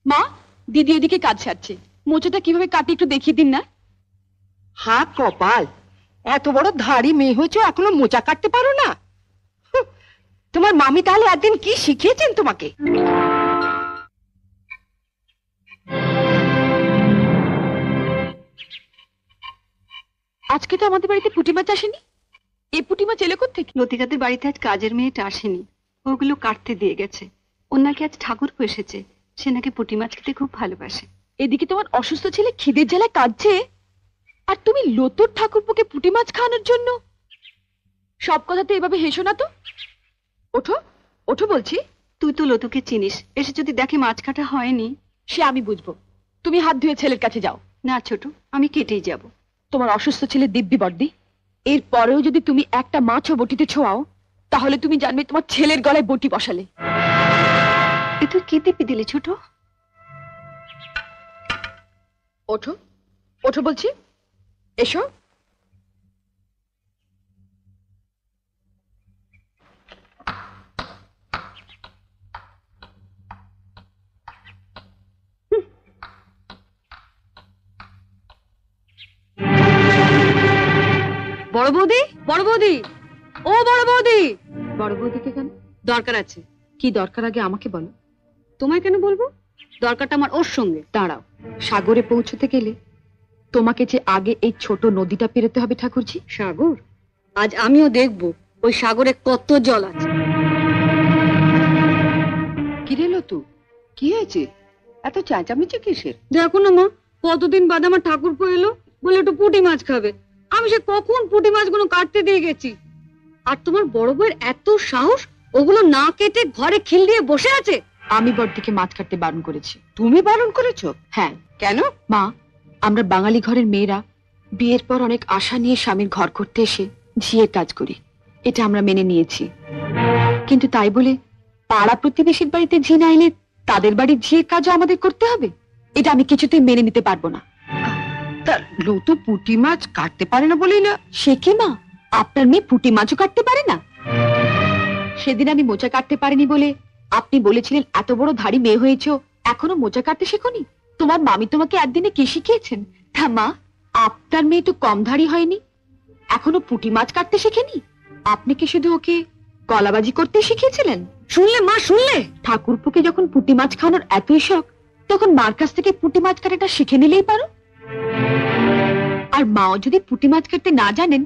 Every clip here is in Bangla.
মা, দিদি এদিকে কাজ সারছে, মোচাটা কিভাবে কাটি একটু দেখিয়ে দিন না। হা কপাল, এত বড় ধাড়ি মেয়ে হয়েছে এখনো মোচা কাটতে পারো না? তোমার মামি তাহলে একদিন কি শিখিয়েছেন তোমাকে? আজকে তো আমাদের বাড়িতে পুঁটি মাছ আসেনি। এই পুঁটি মাছ এলে কোত্থেকে? লতিকাদের বাড়িতে আজ কাজের মেয়েটা আসেনি, ওগুলো কাটতে দিয়ে গেছে। ওর নাকি আজ ঠাকুর এসেছে, সে নাকি পুঁটি মাছ খেতে খুব ভালোবাসে। এদিকে তোমার অসুস্থ ছেলে খিদের জ্বালায় কাঁদছে, আর তুমি লতুর ঠাকুরপোকে পুঁটি মাছ খাওয়ানোর জন্য। সব কথাতে এভাবে হেসো না তো। ওঠো ওঠো বলছি। তুই তো লতুকে চিনিস, এসে যদি দেখে মাছ কাটা হয়নি। সে আমি বুঝবো, তুমি হাত ধুয়ে ছেলের কাছে যাও। না ছোট, আমি কেটেই যাব। তোমার অসুস্থ ছেলে দিব্যি বর্দি, এর পরেও যদি তুমি একটা মাছও বটিতে ছোঁয়াও, তাহলে তুমি জানবে তোমার ছেলের গলায় বটি বসালে। এ তুই কি দিবি দিলি ছোট? ওঠো ওঠো বলছি, এসো। বড় বৌদি, বড় বৌদি, ও বড় বৌদি। বড় বৌদিকে কেন? দরকার আছে। কি দরকার আগে আমাকে বলো। তোমায় কেন বলবো? দরকারটা আমার ওর সঙ্গে। দাঁড়াও, সাগরে পৌঁছতে গেলে তোমাকে যে আগে এই ছোট নদীটা পেরোতে হবে ঠাকুরজি। সাগর? আজ আমিও দেখবো ওই সাগরে কত জল আছে। কি রে লতু, কি হয়েছে? এত চেঁচামেচি কিসের? দেখো না মা, কতদিন বাদে আমার ঠাকুরপো এলো, বলে একটু পুঁটি মাছ খাবে। আমি সে কখন পুঁটি মাছগুলো কাটতে দিয়ে গেছি, আর তোমার বড় বউয়ের এত সাহস, ওগুলো না কেটে ঘরে খিল দিয়ে বসে আছে। আমি বড়দিকে মাছ কাটতে বারণ করেছি। তুমি বারণ করেছো? হ্যাঁ। কেন? মা, আমরা বাঙালি ঘরের মেয়েরা বিয়ের পর অনেক আশা নিয়ে স্বামীর ঘর করতে এসে ঝিয়ের কাজ করি, এটা আমরা মেনে নিয়েছি। কিন্তু তাই বলে পাড়া প্রতিবেশীর বাড়িতে ঝি না এলে তাদের বাড়ির ঝিয়ের কাজও আমাদের করতে হবে? এটা আমি কিছুতেই মেনে নিতে পারবো না। তা লতু পুঁটি মাছ কাটতে পারে না বলেই না? সে কি মা, আপনার মেয়ে পুঁটি মাছও কাটতে পারে না? সেদিন আমি মোচা কাটতে পারিনি বলে আপনি বলেছিলেন এত বড় ধাড়ি মেয়ে হয়েছো, এখনো মোচা কাটতে শেখোনি? তোমার মামি তোমাকে একদিনে কি শিখিয়েছেন? তা মা, আপনার মেয়ে তো কম ধাড়ি হয়নি, এখনো পুঁটি মাছ কাটতে শেখেনি। আপনি কি শুধু ওকে কলাবাজি করতে শিখিয়েছিলেন? শুনলে মা, শুনলে? ঠাকুরপুকে যখন পুঁটি মাছ খাওয়ানোর এতই শখ, তখন মার কাছ থেকে পুঁটি মাছ কাটাটা শিখে নিলেই পারো। আর মাও যদি পুঁটি মাছ কাটতে না জানেন,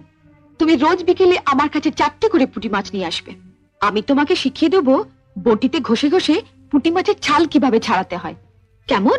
তুমি রোজ বিকেলে আমার কাছে 4টে করে পুঁটি মাছ নিয়ে আসবে। আমি তোমাকে শিখিয়ে দেবো বটিতে ঘষে ঘষে পুঁটি মাছের ছাল কিভাবে ছাড়াতে হয়। কেমন?